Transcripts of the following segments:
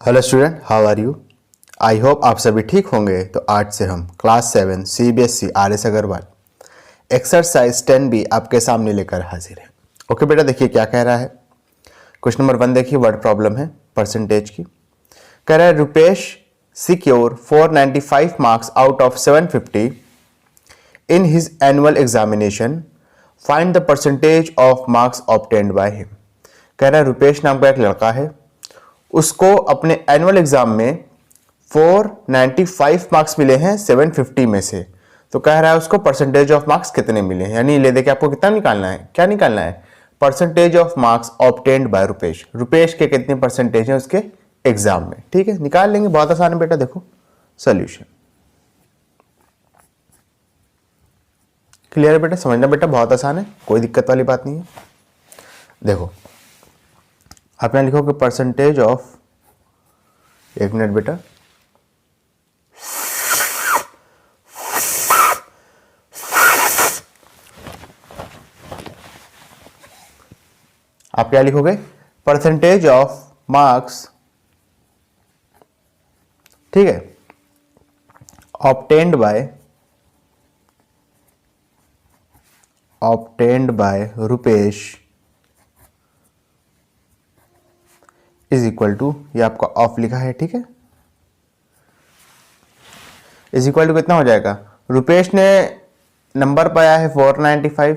Hello student, how are you. I hope आप सभी ठीक होंगे। तो आज से हम class 7 CBSE RS Agarwal exercise 10B आपके सामने लेकर हाजिर हैं। ओके बेटा, देखिए क्या कह रहा है। क्वेश्चन नंबर 1 देखिए, वर्ड प्रॉब्लम है परसेंटेज की। कह रहा है Rupesh secure 495 marks out of 750 in his annual examination, find the percentage of marks obtained by him. कह रहा है रुपेश नाम का एक लड़का है, उसको अपने एनुअल एग्जाम में 495 मार्क्स मिले हैं 750 में से। तो कह रहा है उसको परसेंटेज ऑफ मार्क्स कितने मिले हैं, यानी ले देखिए आपको कितना निकालना है, क्या निकालना है, percentage of marks obtained by Rupesh. Rupesh के कितने परसेंटेज हैं उसके एग्जाम में। ठीक है, निकाल लेंगे, बहुत आसान है बेटा। देखो सोल्यूशन क्लियर है बेटा, समझना बेटा, बहुत आसान है, कोई दिक्कत वाली बात नहीं है। देखो आप यहां लिखोगे परसेंटेज ऑफ, एक मिनट बेटा, आप क्या लिखोगे, परसेंटेज ऑफ मार्क्स, ठीक है, obtained by Rupesh is equal to, ये आपका ऑफ लिखा है, ठीक है, इज इक्वल टू कितना हो जाएगा। रुपेश ने नंबर पाया है 495,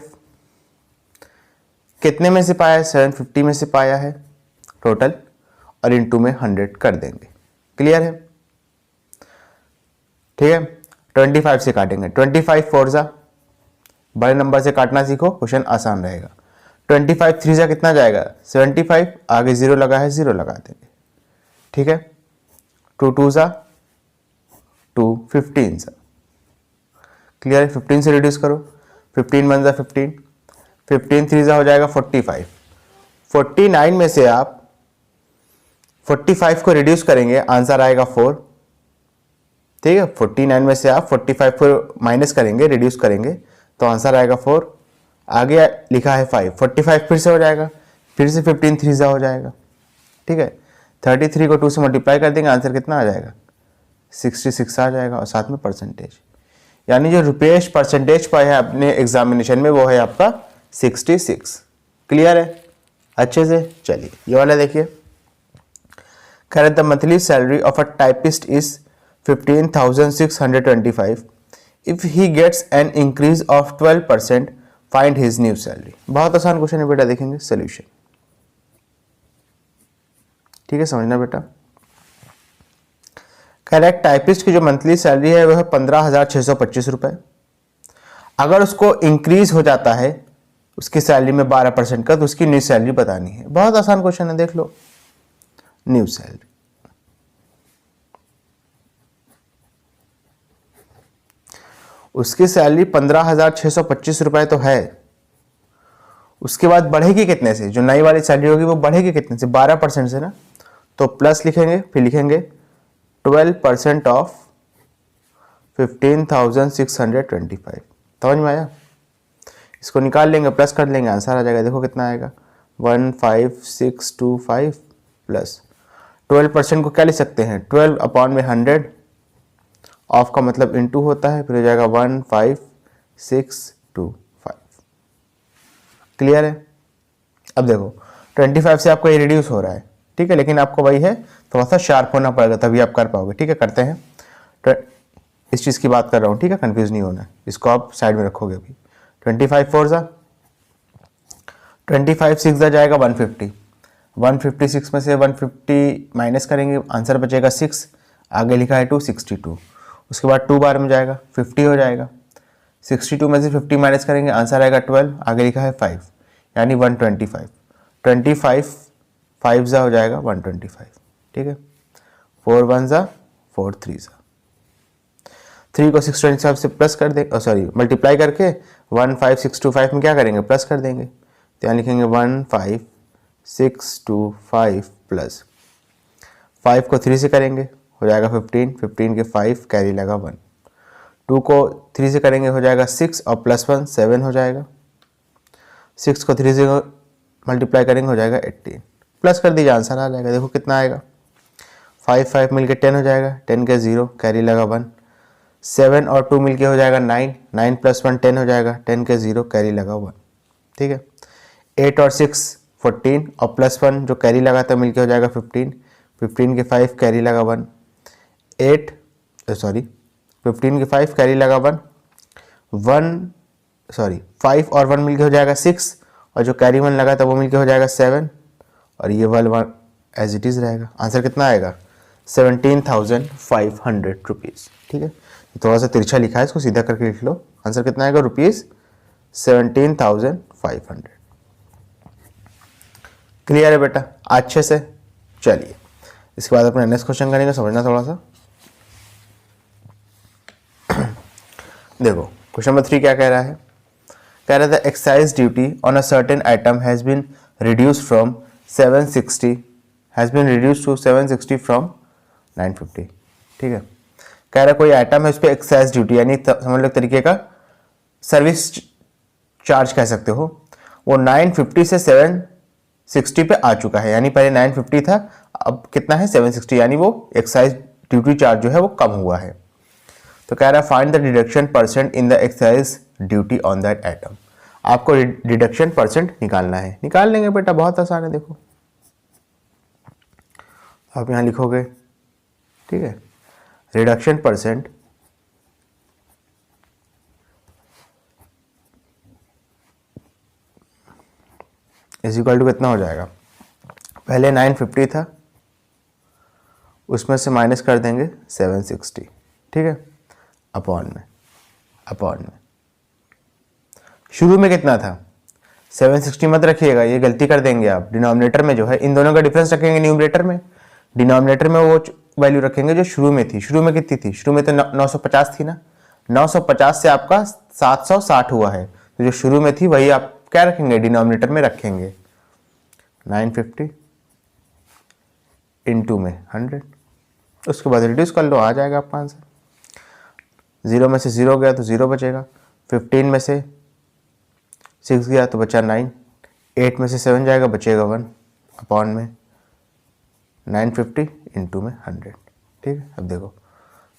कितने में से पाया है, 750 में से पाया है टोटल, और इनटू में 100 कर देंगे। क्लियर है, ठीक है। 25 से काटेंगे, 25 4 जा, बड़े नंबर से काटना सीखो, क्वेश्चन आसान रहेगा। 25 3 जा कितना जाएगा, 75, आगे 0 लगा है 0 लगा देंगे, ठीक है। 2 2 जा 2, 15 जा, क्लियर है। 15 से रिड्यूस करो, 15 1 जा 15, 15 3 जा हो जाएगा 45, 49 में से आप 45 को रिड्यूस करेंगे, आंसर आएगा 4, ठीक है। 49 में से आप 45 को माइनस करेंगे, रिड्यूस करेंगे, तो आंसर आएगा 4। आगे लिखा है 5, 45 फिर से हो जाएगा, फिर से 15 3 जा हो जाएगा, ठीक है। 33 को 2 से मल्टीप्लाई कर देंगे, आंसर कितना आ जाएगा, 66 आ जाएगा, और साथ में परसेंटेज, यानी जो रुपेश परसेंटेज पाया है अपने एग्जामिनेशन में वो है आपका 66। क्लियर है अच्छे से। चलिए ये वाला देखिए, कह रहे the monthly salary of a typist is 15,625, if he gets an increase of 12%, find his new salary. बहुत आसान क्वेश्चन है बेटा, देखेंगे सोल्यूशन, ठीक है, समझना बेटा। करेक्ट, टाइपिस्ट की जो मंथली सैलरी है वह 15,625 रुपए। अगर उसको इंक्रीज हो जाता है उसकी सैलरी में 12% का, तो उसकी न्यू सैलरी बतानी है। बहुत आसान क्वेश्चन है, देख लो, न्यू सैलरी, उसकी सैलरी 15,625 रुपए तो है, उसके बाद बढ़ेगी कितने से, जो नई वाली सैलरी होगी वो बढ़ेगी कितने से, 12% से ना, तो प्लस लिखेंगे, फिर लिखेंगे 12% ऑफ 15,625। समझ में आया, इसको निकाल लेंगे, प्लस कर लेंगे, आंसर आ जाएगा। देखो कितना आएगा, 15,625 प्लस 12% को क्या लिख सकते हैं, 12 अपॉन में 100, ऑफ का मतलब इनटू होता है, फिर हो जाएगा 15,625। क्लियर है। अब देखो 25 से आपका ये रिड्यूस हो रहा है, ठीक है, लेकिन आपको वही है, थोड़ा सा शार्प होना पड़ेगा तभी आप कर पाओगे, ठीक है। करते हैं, इस चीज़ की बात कर रहा हूँ, ठीक है, कंफ्यूज नहीं होना, इसको आप साइड में रखोगे अभी। 25 4 जा, 25 6 जा जाएगा 150, 156 में से 150 माइनस करेंगे, आंसर बचेगा 6, आगे लिखा है 262, उसके बाद 2 बार में जाएगा 50 हो जाएगा, 62 में से 50 माइनस करेंगे, आंसर आएगा 12, आगे लिखा है 5, यानी 125, 25 5 जा हो जाएगा 125, ठीक है। 4 1 जा 4 3 जा, 3 को 625 से प्लस कर देंगे, सॉरी मल्टीप्लाई करके 15,625 में क्या करेंगे, प्लस कर देंगे, तो यहाँ लिखेंगे 15,625 प्लस 5 को 3 से करेंगे हो जाएगा 15, 15 के 5 कैरी लगा 1, 2 को 3 से करेंगे हो जाएगा 6, और प्लस 1 7 हो जाएगा, 6 को 3 से मल्टीप्लाई करेंगे हो जाएगा 18, प्लस कर दीजिए, आंसर आ जाएगा। देखो कितना आएगा, 5 5 मिलके 10 हो जाएगा, 10 के 0 कैरी लगा 1, 7 और 2 मिलके हो जाएगा 9, 9 प्लस 1 10 हो जाएगा, 10 के 0 कैरी लगा 1, ठीक है। 8 और 6 14 और प्लस 1 जो कैरी लगा था मिलके हो जाएगा 15, 15 के 5 कैरी लगा 1, 15 के 5 कैरी लगा 5 और 1 मिलके हो जाएगा 6 और जो कैरी 1 लगा था वो मिलके हो जाएगा 7 और ये वाला 1 एज इट इज़ रहेगा। आंसर कितना आएगा 17,500 रुपीज़, ठीक है। थोड़ा सा तिरछा लिखा है, इसको सीधा करके लिख लो। आंसर कितना आएगा रुपीज़ 17,500। क्लियर है बेटा अच्छे से? चलिए इसके बाद अपने नेक्स्ट क्वेश्चन करेंगे, समझना थोड़ा सा। देखो क्वेश्चन नंबर 3 क्या कह रहा है, कह रहा था excise duty on a certain item has been reduced from 760 from 950, ठीक है। कह रहा है कोई आइटम है उस पर एक्साइज ड्यूटी यानी समझ लो तरीके का सर्विस चार्ज कह सकते हो, वो 950 से 760 पे आ चुका है, यानी पहले 950 था अब कितना है 760, यानी वो एक्साइज ड्यूटी चार्ज जो है वो कम हुआ है। तो कह रहा है find the deduction percent in the excise duty on that item. आपको डिडक्शन परसेंट निकालना है, निकाल लेंगे बेटा, बहुत आसान है। देखो आप यहाँ लिखोगे, ठीक है, reduction percent is equal to कितना हो जाएगा, पहले 950 था उसमें से माइनस कर देंगे 760, ठीक है, अपॉन में शुरू में कितना था 760 मत रखिएगा, ये गलती कर देंगे आप। डिनोमिनेटर में जो है इन दोनों का डिफरेंस रखेंगे न्यूमरेटर में, डिनोमिनेटर में वो वैल्यू रखेंगे जो शुरू में थी। शुरू में कितनी थी, शुरू में तो 950 थी ना, 950 से आपका 760 हुआ है, तो जो शुरू में थी वही आप क्या रखेंगे डिनोमिनेटर में रखेंगे, 950 इंटू में 100, उसके बाद रिड्यूस कर लो, आ जाएगा आपका आंसर। 0 में से 0 गया तो 0 बचेगा, 15 में से 6 गया तो बचा 9, 8 में से 7 जाएगा बचेगा 1, अपॉन में 950 इंटू में 100, ठीक है। अब देखो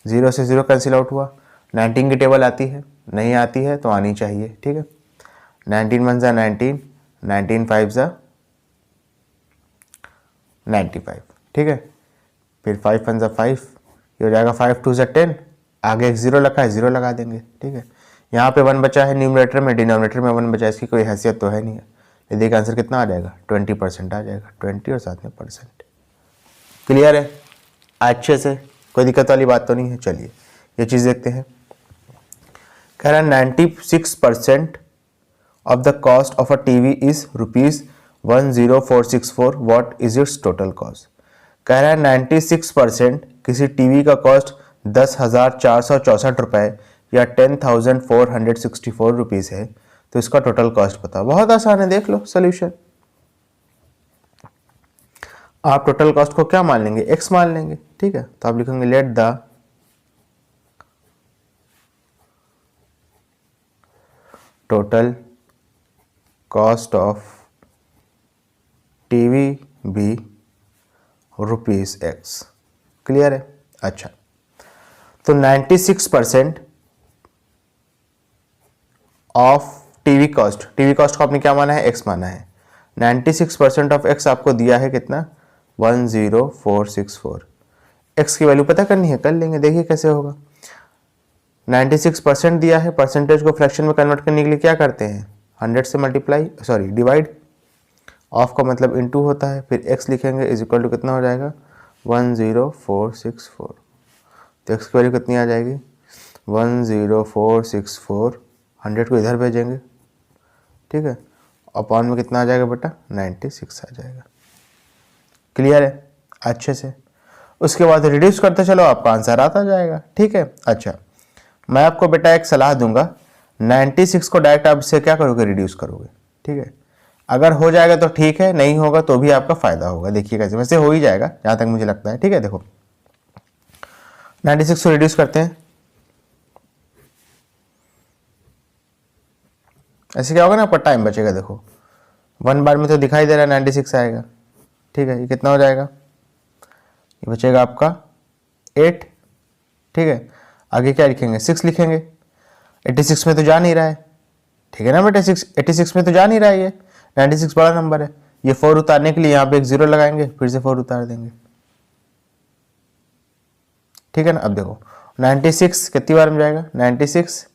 0 से 0 कैंसिल आउट हुआ, 19 की टेबल आती है, नहीं आती है तो आनी चाहिए, ठीक है। 19 1 जा 19, 19 5 जा 95, ठीक है। फिर 5 1 जा 5, ये हो जाएगा 5 2 जा 10, आगे एक 0 लगा है 0 लगा देंगे, ठीक है। यहाँ पे 1 बचा है न्यूमरेटर में, डिनोमिनेटर में 1 बचा है, इसकी कोई हैसियत तो है नहीं है। ये देखिए आंसर कितना आ जाएगा 20% आ जाएगा, 20 और साथ में परसेंट। क्लियर है अच्छे से, कोई दिक्कत वाली बात तो नहीं है। चलिए ये चीज़ देखते हैं। कह रहा है 96% of the cost of a TV is ₹10464, what is it's total cost. कह रहा है 96% किसी टीवी का कॉस्ट 10,464 रुपये या 10,464 रुपीज़ है, तो इसका टोटल कॉस्ट बताओ। बहुत आसान है, देख लो सोल्यूशन। आप टोटल कॉस्ट को क्या मान लेंगे, एक्स मान लेंगे, ठीक है। तो आप लिखेंगे let the total cost of TV be ₹x। Clear है? अच्छा, तो 96% ऑफ टीवी कॉस्ट को आपने क्या माना है, एक्स माना है। 96% ऑफ एक्स आपको दिया है कितना, 10464। एक्स की वैल्यू पता करनी है, कर लेंगे, देखिए कैसे होगा। 96% दिया है, परसेंटेज को फ्रैक्शन में कन्वर्ट करने के लिए क्या करते हैं, 100 से डिवाइड, ऑफ का मतलब इनटू होता है, फिर x लिखेंगे इज इक्वल टू कितना हो जाएगा 10464। तो x की वैल्यू कितनी आ जाएगी 10464, 100 को इधर भेजेंगे, ठीक है, अपॉन में कितना आ जाएगा बेटा 96 आ जाएगा। क्लियर है अच्छे से? उसके बाद रिड्यूस करते चलो, आपका आंसर आता जाएगा, ठीक है। अच्छा, मैं आपको बेटा एक सलाह दूंगा, 96 को डायरेक्ट आप इससे क्या करोगे, रिड्यूस करोगे, ठीक है। अगर हो जाएगा तो ठीक है, नहीं होगा तो भी आपका फायदा होगा। देखिए कैसे, वैसे हो ही जाएगा जहां तक मुझे लगता है, ठीक है। देखो 96 को रिड्यूस करते हैं, ऐसे क्या होगा ना, आपका टाइम बचेगा। देखो 1 बार में तो दिखाई दे रहा है 96 आएगा, ठीक है। ये कितना हो जाएगा, ये बचेगा आपका 8, ठीक है। आगे क्या लिखेंगे, 6 लिखेंगे, 86 में तो जा नहीं रहा है, ठीक है ना बेटा, 86 में तो जा नहीं रहा है, ये 96 बड़ा नंबर है। ये 4 उतारने के लिए यहाँ पे एक 0 लगाएंगे, फिर से 4 उतार देंगे, ठीक है ना। अब देखो 96 कितनी बार में जाएगा, 96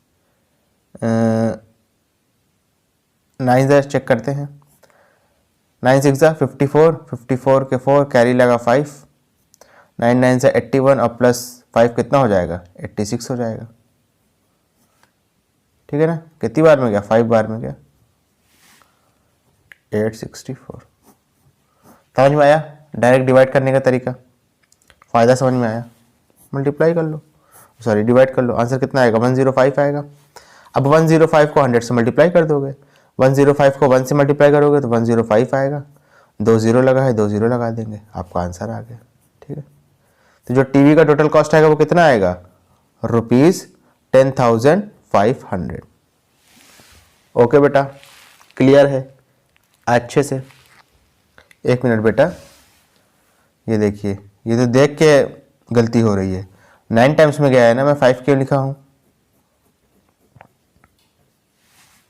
9 से चेक करते हैं, 9 6 जा 54, 54 के 4 कैरी लगा 5, 9 9 से 81 और प्लस 5 कितना हो जाएगा, 86 हो जाएगा, ठीक है ना। कितनी बार में गया, 5 बार में गया, 864। समझ में आया डायरेक्ट डिवाइड करने का तरीका, फ़ायदा समझ में आया। मल्टीप्लाई कर लो, सॉरी डिवाइड कर लो, आंसर कितना आएगा, 105 आएगा। अब 105 को 100 से मल्टीप्लाई कर दोगे, 105 को 1 से मल्टीप्लाई करोगे तो 105 आएगा, 2 0 लगा है, 2 0 लगा देंगे, आपका आंसर आ गया, ठीक है। तो जो टीवी का टोटल कॉस्ट आएगा वो कितना आएगा, ₹10,500। ओके बेटा, क्लियर है अच्छे से। एक मिनट बेटा, ये देखिए, ये तो देख के गलती हो रही है, 9 टाइम्स में गया है ना, मैं 5 क्यों लिखा हूं,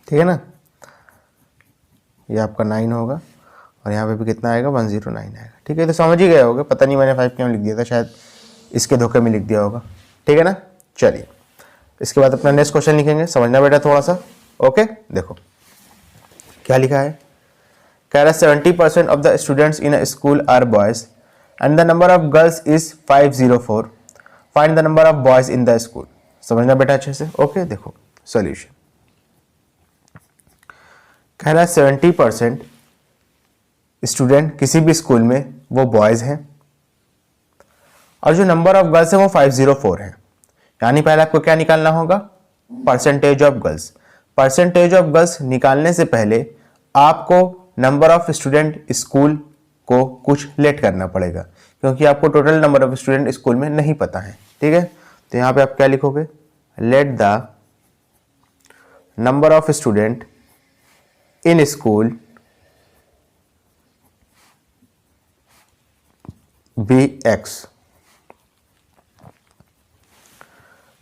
ठीक है ना। ये आपका 9 होगा और यहाँ पे भी कितना आएगा, 109 आएगा, ठीक है। तो समझ ही गए होगे, पता नहीं मैंने 5 क्यों लिख दिया था, शायद इसके धोखे में लिख दिया होगा, ठीक है ना। चलिए इसके बाद अपना नेक्स्ट क्वेश्चन लिखेंगे, समझना बेटा थोड़ा सा। ओके देखो क्या लिखा है, कह रहा है 70% of the students in a school are boys and the number of girls is 504, find the number of boys in the school. समझना बेटा अच्छे से। ओके देखो सॉल्यूशन, कह रहा है 70% स्टूडेंट किसी भी स्कूल में वो बॉयज हैं और जो नंबर ऑफ गर्ल्स है वो 504 है। यानी पहले आपको क्या निकालना होगा, percentage of girls. Percentage of girls निकालने से पहले आपको नंबर ऑफ स्टूडेंट स्कूल को कुछ लेट करना पड़ेगा, क्योंकि आपको total number of student school में नहीं पता है, ठीक है। तो यहां पे आप क्या लिखोगे, let the number of student in school be x,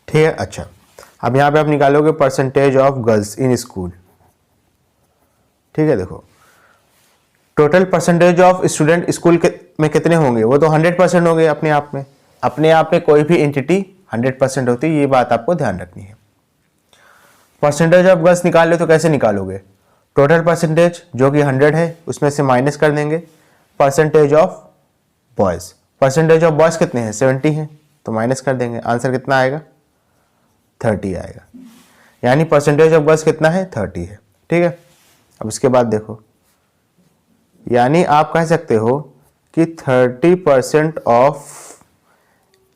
ठीक है। अच्छा अब यहां पे आप निकालोगे percentage of girls in school, ठीक है। देखो total percentage of student school में कितने होंगे, वो तो 100% हो गए अपने आप में। अपने आप में कोई भी एंटिटी 100% होती है, ये बात आपको ध्यान रखनी है। परसेंटेज ऑफ गर्ल्स निकाल लो तो कैसे निकालोगे, टोटल परसेंटेज जो कि 100 है उसमें से माइनस कर देंगे percentage of boys. Percentage of boys कितने हैं, 70 हैं, तो माइनस कर देंगे, आंसर कितना आएगा, 30 आएगा। यानी परसेंटेज ऑफ गर्ल्स कितना है, 30 है, ठीक है। अब इसके बाद देखो, यानी आप कह सकते हो कि 30% ऑफ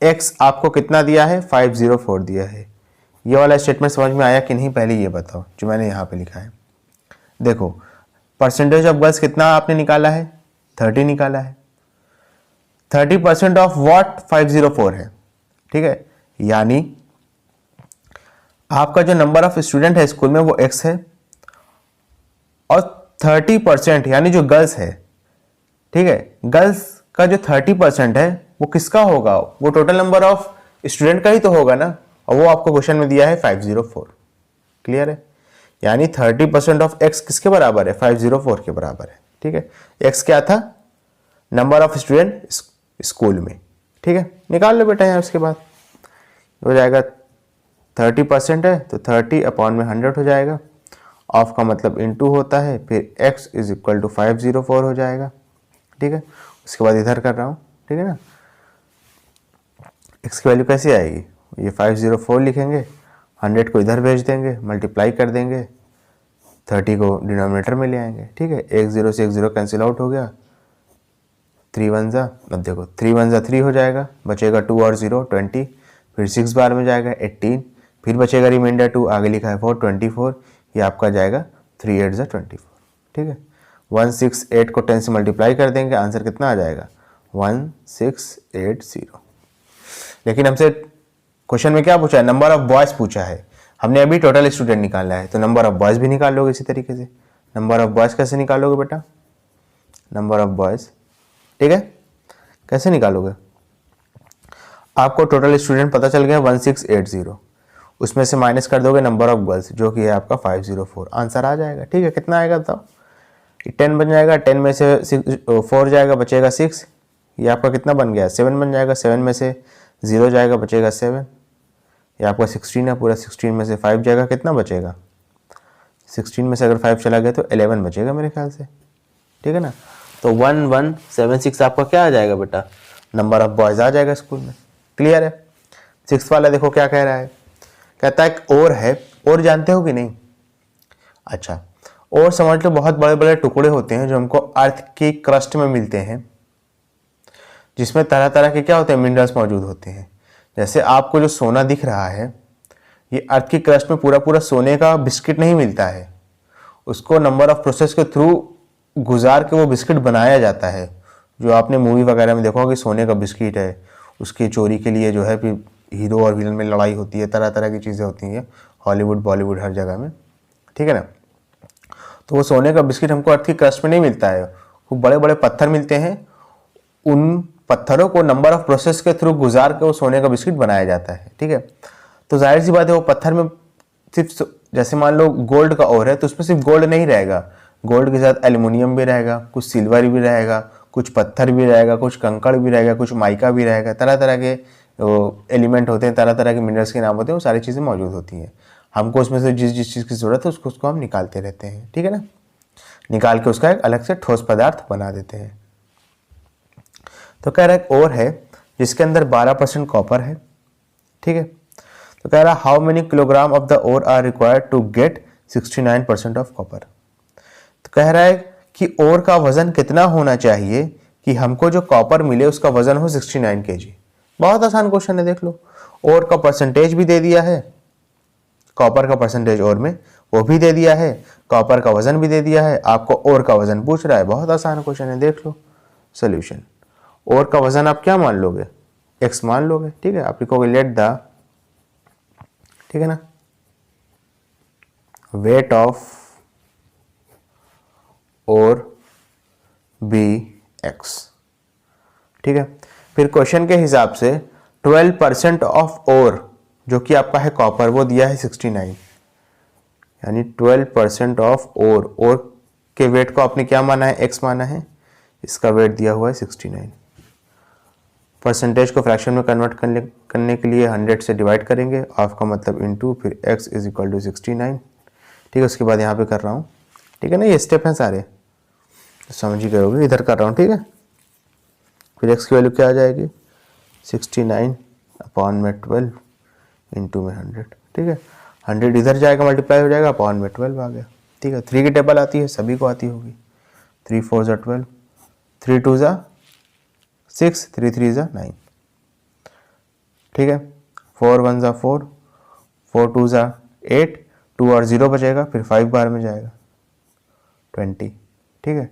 एक्स आपको कितना दिया है, 504 दिया है। ये वाला स्टेटमेंट समझ में आया कि नहीं, पहले ये बताओ जो मैंने यहाँ पे लिखा है। देखो परसेंटेज ऑफ गर्ल्स कितना आपने निकाला है, 30 निकाला है। 30% ऑफ व्हाट, 504 है, ठीक है। यानी आपका जो नंबर ऑफ स्टूडेंट है स्कूल में वो एक्स है और 30% यानी जो गर्ल्स है, ठीक है, गर्ल्स का जो 30% है वो किसका होगा, वो टोटल नंबर ऑफ स्टूडेंट का ही तो होगा ना, और वो आपको क्वेश्चन में दिया है 504। क्लियर है, यानी 30% ऑफ एक्स किसके बराबर है, 504 के बराबर है, ठीक है। एक्स क्या था, नंबर ऑफ स्टूडेंट स्कूल में, ठीक है। निकाल लो बेटा यहाँ, उसके बाद हो जाएगा 30% है तो 30/100 हो जाएगा, ऑफ का मतलब इनटू होता है, फिर x इज इक्वल टू 504 हो जाएगा, ठीक है। उसके बाद इधर कर रहा हूँ, ठीक है ना। x की वैल्यू कैसी आएगी, ये 504 लिखेंगे, 100 को इधर भेज देंगे, मल्टीप्लाई कर देंगे, 30 को डिनोमिनेटर में ले आएंगे, ठीक है। 1 0 से 1 0 कैंसिल आउट हो गया, 3 1 जा, अब देखो 3 1 जा 3 हो जाएगा, बचेगा 2 और 0 20, फिर 6 बार में जाएगा 18, फिर बचेगा रिमाइंडर 2, आगे लिखा है 4 24, ये आपका जाएगा 3 8 जा 24, ठीक है। 168 को 10 से मल्टीप्लाई कर देंगे, आंसर कितना आ जाएगा 1680। लेकिन हमसे क्वेश्चन में क्या पूछा है, नंबर ऑफ बॉयज पूछा है, हमने अभी टोटल स्टूडेंट निकाला है, तो नंबर ऑफ बॉयज भी निकाल लोगे इसी तरीके से। नंबर ऑफ बॉयज कैसे निकालोगे बेटा, नंबर ऑफ बॉयज, ठीक है, कैसे निकालोगे, आपको टोटल स्टूडेंट पता चल गया 1680, उसमें से माइनस कर दोगे नंबर ऑफ गर्ल्स जो कि है आपका 504, आंसर आ जाएगा। ठीक है, कितना आएगा बताओ? 10 बन जाएगा, 10 में से 4 जाएगा, बचेगा 6, ये आपका कितना बन गया? 7 बन जाएगा, 7 में से 0 जाएगा, बचेगा 7, ये आपका 16 है पूरा, 16 में से 5 जाएगा, कितना बचेगा? 16 में से अगर 5 चला गया तो 11 बचेगा मेरे ख्याल से। ठीक है ना, तो 1176 आपका क्या आ जाएगा बेटा? नंबर ऑफ बॉयज़ आ जाएगा स्कूल में। क्लियर है? 6 वाला देखो क्या कह रहा है, कहता है और है, और जानते हो कि नहीं? अच्छा, और समझ लो बहुत बड़े बड़े टुकड़े होते हैं जो हमको अर्थ की क्रस्ट में मिलते हैं, जिसमें तरह तरह के क्या होते हैं? मिनरल्स मौजूद होते हैं। जैसे आपको जो सोना दिख रहा है, ये अर्थ की क्रस्ट में पूरा पूरा सोने का बिस्किट नहीं मिलता है, उसको नंबर ऑफ प्रोसेस के थ्रू गुजार के वो बिस्किट बनाया जाता है। जो आपने मूवी वगैरह में देखा होगा कि सोने का बिस्किट है, उसकी चोरी के लिए जो है फिर हीरो और विलन में लड़ाई होती है, तरह तरह की चीज़ें होती हैं हॉलीवुड बॉलीवुड हर जगह में। ठीक है ना, तो वो सोने का बिस्किट हमको अर्थ की क्रस्ट में नहीं मिलता है, वो बड़े बड़े पत्थर मिलते हैं, उन पत्थरों को नंबर ऑफ प्रोसेस के थ्रू गुजार के वो सोने का बिस्किट बनाया जाता है। ठीक है, तो जाहिर सी बात है वो पत्थर में सिर्फ, जैसे मान लो गोल्ड का ओर है तो उसमें सिर्फ गोल्ड नहीं रहेगा, गोल्ड के साथ एल्युमिनियम भी रहेगा, कुछ सिल्वर भी रहेगा, कुछ पत्थर भी रहेगा, कुछ कंकड़ भी रहेगा, कुछ माइका भी रहेगा, तरह तरह के एलिमेंट होते हैं, तरह तरह के मिनरल्स के नाम होते हैं, वो सारी चीज़ें मौजूद होती हैं। हमको उसमें से जिस जिस चीज़ की ज़रूरत है उसको हम निकालते रहते हैं। ठीक है ना, निकाल के उसका एक अलग से ठोस पदार्थ बना देते हैं। तो कह रहा है और है जिसके अंदर 12% कॉपर है। ठीक है, तो कह रहा how many kilogram of the ore are required to get 69% of copper. तो कह रहा है कि ओर का वजन कितना होना चाहिए कि हमको जो कॉपर मिले उसका वजन हो 69 kg। बहुत आसान क्वेश्चन है, देख लो। ओर का परसेंटेज भी दे दिया है, कॉपर का परसेंटेज ओर में वो भी दे दिया है, कॉपर का वजन भी दे दिया है, आपको ओर का वजन पूछ रहा है। बहुत आसान क्वेश्चन है, देख लो सोल्यूशन। ओर का वजन आप क्या मान लोगे? x मान लोगे। ठीक है, आप लिखोगे लेट द, ठीक है ना, वेट ऑफ और बी x। ठीक है, फिर क्वेश्चन के हिसाब से 12% ऑफ ओर जो कि आपका है कॉपर वो दिया है 69, यानी 12% ऑफ ओर के वेट को आपने क्या माना है? x माना है, इसका वेट दिया हुआ है 69। परसेंटेज को फ्रैक्शन में कन्वर्ट करने के लिए 100 से डिवाइड करेंगे, ऑफ का मतलब इनटू, फिर x इज इक्वल टू 69। ठीक है, उसके बाद यहाँ पे कर रहा हूँ। ठीक है ना, ये स्टेप हैं सारे, तो समझ ही करोगे, इधर कर रहा हूँ। ठीक है, फिर x की वैल्यू क्या आ जाएगी? 69 अपॉन में 12 इंटू में 100। ठीक है, 100 इधर जाएगा, मल्टीप्लाई हो जाएगा, अपॉन में 12 आ गया। ठीक है, 3 की टेबल आती है, सभी को आती होगी। 3 4 ज़ा 12, 3 2 ज़ा 6, 3 3 ज़ा 9। ठीक है, 4 1 ज़ा 4, 4 2 ज़ा 8, 2 और 0 बचेगा, फिर 5 बार में जाएगा 20। ठीक है,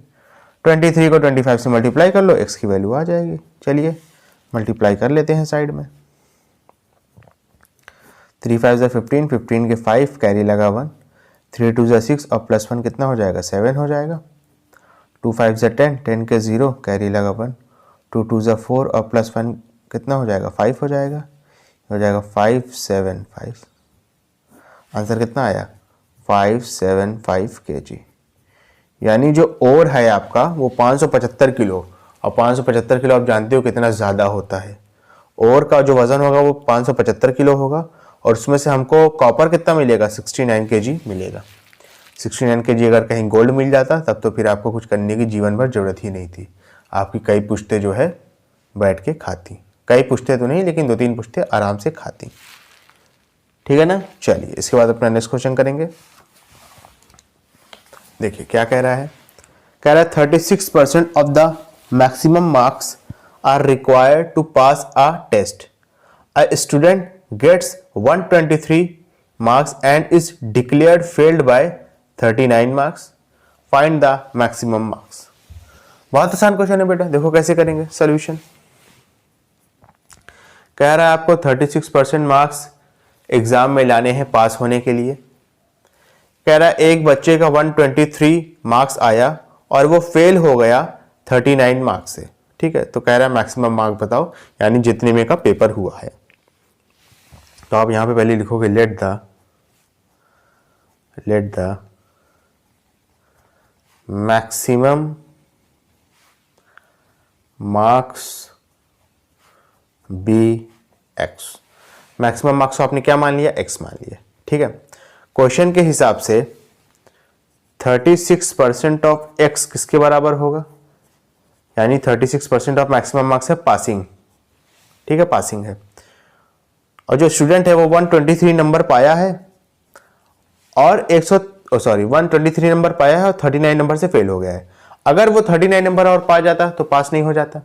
23 को 25 से मल्टीप्लाई कर लो, x की वैल्यू आ जाएगी। चलिए मल्टीप्लाई कर लेते हैं साइड में। 3 5 ज़ा 15, 15 के 5 कैरी लगा 1, 3 2 ज़ा 6 और प्लस 1 कितना हो जाएगा? 7 हो जाएगा। 2 5 ज़ा 10, 10 के 0 कैरी लगा 1, 2 2 ज़ा 4 और प्लस 1 कितना हो जाएगा? 5 हो जाएगा। हो जाएगा 575। आंसर कितना आया? 575 kg। यानी जो ओर है आपका वो 575 किलो, और 575 किलो आप जानते हो कितना ज़्यादा होता है। ओर का जो वज़न होगा वो 575 किलो होगा, और उसमें से हमको कॉपर कितना मिलेगा? 69 kg मिलेगा। 69 kg अगर कहीं गोल्ड मिल जाता तब तो फिर आपको कुछ करने की जीवन भर ज़रूरत ही नहीं थी। आपकी कई पुश्तें जो है बैठ के खाती, कई पुश्तें तो नहीं लेकिन 2-3 पुश्तें आराम से खाती। ठीक है ना, चलिए इसके बाद अपना नेक्स्ट क्वेश्चन करेंगे। देखिए क्या कह रहा है, कह रहा है 36% of the maximum marks are required to pass a test. A student gets 123 marks and is declared failed by 39 marks. Find the maximum marks. बहुत आसान क्वेश्चन है बेटा, देखो कैसे करेंगे सोल्यूशन। कह रहा है आपको 36% मार्क्स एग्जाम में लाने हैं पास होने के लिए। कह रहा है एक बच्चे का 123 मार्क्स आया और वो फेल हो गया 39 मार्क्स से। ठीक है। तो कह रहा है मैक्सिमम मार्क बताओ, यानी जितने में का पेपर हुआ है। तो आप यहाँ पे पहले लिखोगे let the maximum marks be x. Maximum marks को आपने क्या मान लिया, एक्स मान लिया, ठीक है। क्वेश्चन के हिसाब से 36% ऑफ एक्स किसके बराबर होगा, यानी 36% ऑफ मैक्सिमम मार्क्स है पासिंग, ठीक है, पासिंग है। और जो स्टूडेंट है वो 123 नंबर पाया है और 123 नंबर पाया है और 39 नंबर से फेल हो गया है। अगर वो 39 नंबर और पा जाता तो पास नहीं हो जाता।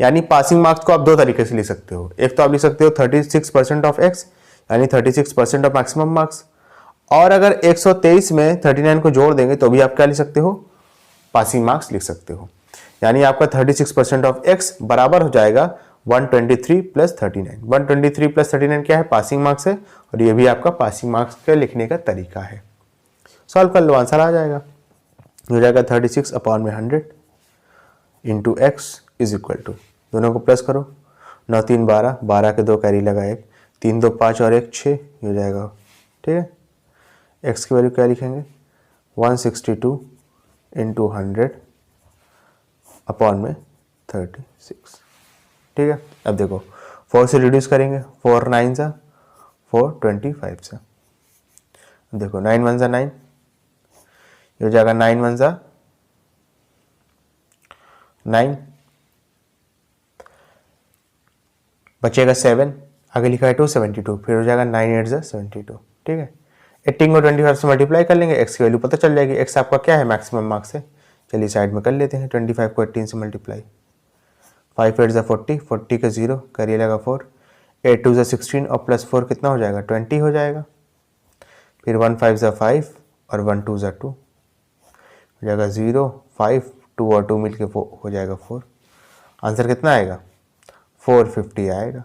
यानी पासिंग मार्क्स को आप दो तरीके से लिख सकते हो। एक तो आप लिख सकते हो 36% ऑफ एक्स, यानी 36% ऑफ मैक्सिमम मार्क्स, और अगर 123 में 39 को जोड़ देंगे तो भी आप क्या लिख सकते हो, पासिंग मार्क्स लिख सकते हो। यानी आपका 36% ऑफ एक्स बराबर हो जाएगा 123 प्लस 39। 123 प्लस 39 क्या है, पासिंग मार्क्स है, और ये भी आपका पासिंग मार्क्स का लिखने का तरीका है। सॉल्व कर लो, आंसर आ जाएगा। हो जाएगा 36/100 into x is equal to, दोनों को प्लस करो, 9 3 12, 12 के 2 कैरी लगा 1, 3 2 5 और 1 6 हो जाएगा, ठीक है। एक्स की वैल्यू क्या लिखेंगे, 162 इंटू 100 अपॉन में 36, ठीक है। अब देखो 4 से रिड्यूस करेंगे, 4 9 सा 4 25 से, देखो 9 1 सा 9, ये हो जाएगा 9 1 सा 9, बचेगा 7, आगे लिखा है 272, फिर हो जाएगा 9 8 सा 72, ठीक है। 18 को 25 से मल्टीप्लाई कर लेंगे, एक्स की वैल्यू पता चल जाएगी। एक्स आपका क्या है, मैक्सिमम मार्क्स है। चलिए साइड में कर लेते हैं, 25 को 18 से मल्टीप्लाई, 5 8 सा 40, 40 का 0 करिए लगा 4, 8 2 सा 16 और प्लस 4 कितना हो जाएगा, 20 हो जाएगा। फिर 1 5 सा 5 और 1 2 सा 2 हो जाएगा 0 5 2 और 2 मिलके हो जाएगा 4। आंसर कितना आएगा, 450 आएगा।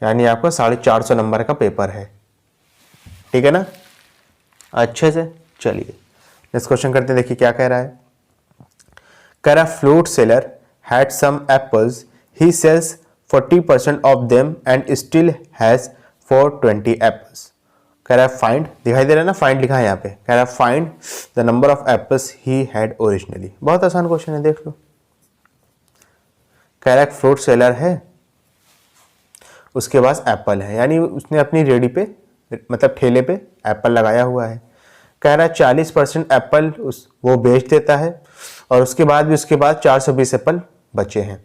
यानी आपका 450 नंबर का पेपर है, ठीक है ना, अच्छे से। चलिए नेक्स्ट क्वेश्चन करते हैं, देखिए क्या कह रहा है। कह रहा fruit seller had some apples, he sells 40% of them and still has 420 apples. कह रहा है फाइंड, दिखाई दे रहा है ना, फाइंड लिखा है यहाँ पे। कह रहा है find the number of apples he had originally. बहुत आसान क्वेश्चन है, देख लो। कह रहा है फ्रूट सेलर है, उसके पास एप्पल है, यानी उसने अपनी रेडी पे मतलब ठेले पे एप्पल लगाया हुआ है। कह रहा है 40% एप्पल वो बेच देता है और उसके बाद भी उसके बाद 420 एप्पल बचे हैं।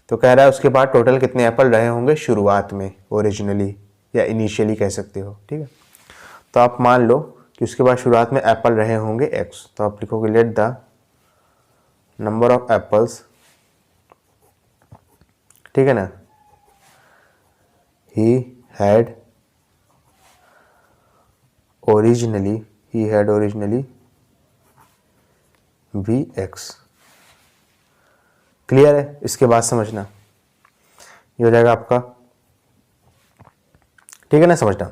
तो कह रहा है उसके बाद टोटल कितने एप्पल रहे होंगे शुरुआत में, ओरिजिनली या इनिशियली कह सकते हो, ठीक है। तो आप मान लो कि उसके बाद शुरुआत में एप्पल रहे होंगे x, तो आप लिखोगे let the number of apples, ठीक है ना, he had originally bx। Clear है, इसके बाद समझना, ये हो जाएगा आपका, ठीक है ना, समझना।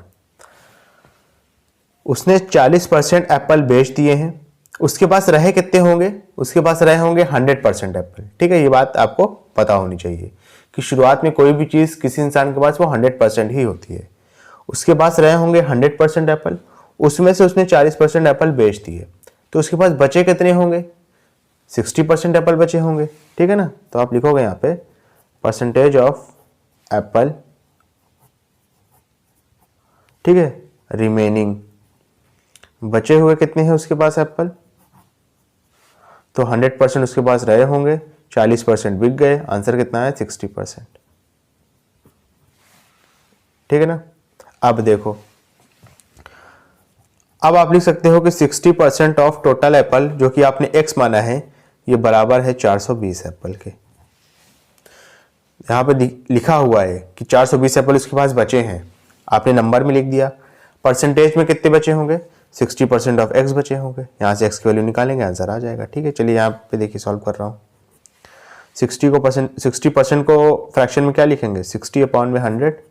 उसने 40% एप्पल बेच दिए हैं, उसके पास रहे कितने होंगे, उसके पास रहे होंगे 100% एप्पल, ठीक है। ये बात आपको पता होनी चाहिए कि शुरुआत में कोई भी चीज़ किसी इंसान के पास वो 100% ही होती है। उसके पास रहे होंगे 100% एप्पल, उसमें से उसने 40% एप्पल बेच दिए, तो उसके पास बचे कितने होंगे, 60% एप्पल बचे होंगे, ठीक है ना। तो आप लिखोगे यहाँ पे परसेंटेज ऑफ एप्पल, ठीक है, रिमेनिंग, बचे हुए कितने हैं उसके पास एप्पल, तो 100% उसके पास रहे होंगे, 40% बिक गए, आंसर कितना है 60%, ठीक है ना। अब देखो, अब आप लिख सकते हो कि 60% ऑफ टोटल एप्पल जो कि आपने x माना है, ये बराबर है 420 एप्पल के। यहाँ पे लिखा हुआ है कि 420 एप्पल उसके पास बचे हैं, आपने नंबर में लिख दिया। परसेंटेज में कितने बचे होंगे, 60% ऑफ x बचे होंगे, यहाँ से x की वैल्यू निकालेंगे, आंसर आ जाएगा, ठीक है। चलिए यहाँ पे देखिए सॉल्व कर रहा हूँ। 60% को फ्रैक्शन में क्या लिखेंगे, 60/100,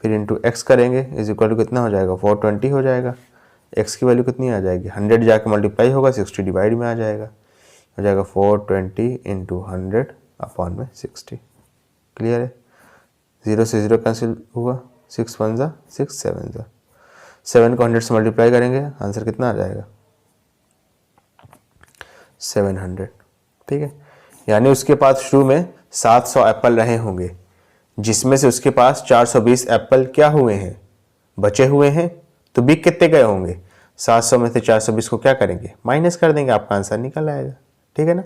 फिर इंटू x करेंगे, इज इक्वल टू कितना हो जाएगा, 420 हो जाएगा। x की वैल्यू कितनी आ जाएगी, 100 जाके मल्टीप्लाई होगा, 60 डिवाइड में आ जाएगा, हो जाएगा 420 इंटू 100 अपॉन में 60। क्लियर है? 0 से 0 कैंसिल हुआ, 6 1 जा 6 7 जा 7 को 100 से मल्टीप्लाई करेंगे, आंसर कितना आ जाएगा 700। ठीक है, यानी उसके पास शुरू में 700 एप्पल रहे होंगे, जिसमें से उसके पास 420 एप्पल क्या हुए हैं, बचे हुए हैं। तो बिक कितने गए होंगे, 700 में से 420 को क्या करेंगे, माइनस कर देंगे, आपका आंसर निकल आएगा। ठीक है ना,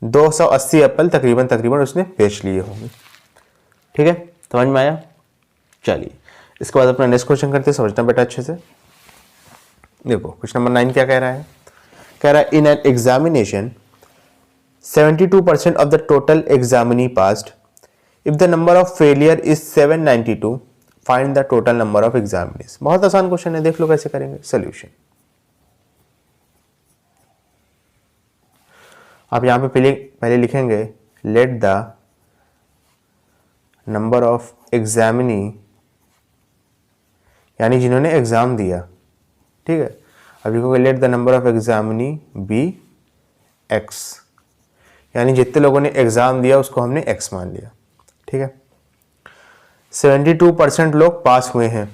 280 एप्पल तकरीबन उसने बेच लिए होंगे। ठीक है, समझ में आया? चलिए इसके बाद अपना नेक्स्ट क्वेश्चन करते हैं, समझना बेटा अच्छे से। देखो क्वेश्चन नंबर 9 क्या कह रहा है, कह रहा है in an examination 72% of the total examinee passed. If the number of failure is 792, find the total number of examinees. बहुत आसान क्वेश्चन है, देख लो कैसे करेंगे सोल्यूशन। आप यहां पे पहले लिखेंगे let the number of examinee, यानी जिन्होंने एग्जाम दिया। ठीक है, अब लिखोगे let the number of examinee be x, यानी जितने लोगों ने एग्जाम दिया उसको हमने x मान लिया। ठीक है, 72% लोग पास हुए हैं,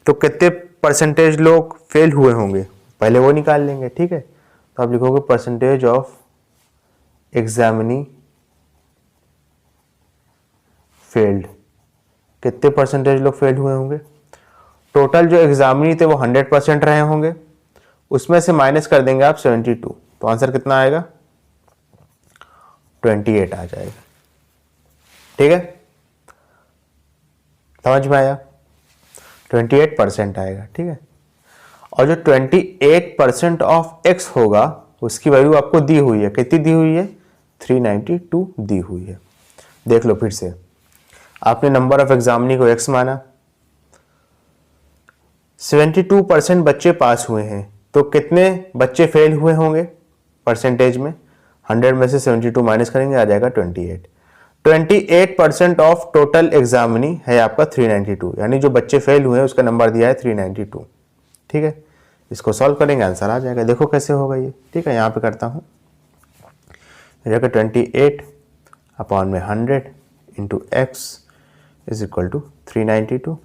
तो कितने परसेंटेज लोग फेल हुए होंगे, पहले वो निकाल लेंगे। ठीक है, तो आप लिखोगे परसेंटेज ऑफ एग्जामिनी फेल्ड, कितने परसेंटेज लोग फेल हुए होंगे। टोटल जो एग्जामिनी थे वो 100% रहे होंगे, उसमें से माइनस कर देंगे आप 72, तो आंसर कितना आएगा 28 आ जाएगा। ठीक है, समझ में आया? 28% आएगा। ठीक है, और जो 28% ऑफ x होगा उसकी वैल्यू आपको दी हुई है, कितनी दी हुई है 392 दी हुई है। देख लो फिर से, आपने नंबर ऑफ एग्जामिनी को x माना, 72% बच्चे पास हुए हैं, तो कितने बच्चे फेल हुए होंगे परसेंटेज में, 100 में से 72 माइनस करेंगे, आ जाएगा 28। 28% ऑफ टोटल एग्जामिनी है आपका 392, यानी जो बच्चे फेल हुए हैं उसका नंबर दिया है 392। ठीक है, इसको सॉल्व करेंगे, आंसर आ जाएगा। देखो कैसे होगा ये। ठीक है, यहाँ पे करता हूँ, 28 अपॉन में 100 into x is equal to 392।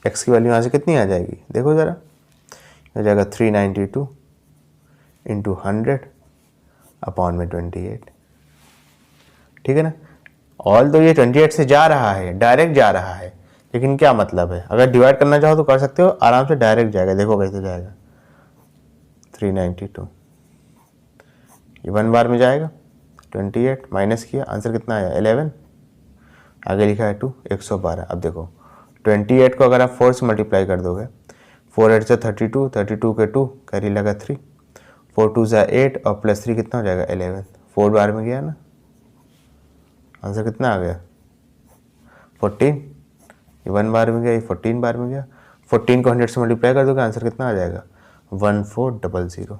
X की वैल्यू यहाँ से कितनी आ जाएगी, देखो ज़रा, हो जाएगा 392 इंटू 100 अपॉन में 28। ठीक है ना, ऑल तो ये 28 से जा रहा है, डायरेक्ट जा रहा है, लेकिन क्या मतलब है, अगर डिवाइड करना चाहो तो कर सकते हो, आराम से डायरेक्ट जाएगा। देखो कैसे जाएगा, 392 ये 1 बार में जाएगा, 28 माइनस किया, आंसर कितना आया 11, आगे लिखा है 2 112। अब देखो 28 को अगर आप 4 से मल्टीप्लाई कर दोगे, 4 8 से 32, 32 के 2 कैरी लगा 3, 4 2 से 8 और प्लस 3 कितना हो जाएगा 11, 4 बार में गया ना, आंसर कितना आ गया 14। ये 1 बार में गया, ये 14 बार में गया, 14 को 100 से मल्टीप्लाई कर दोगे, आंसर कितना आ जाएगा 1400।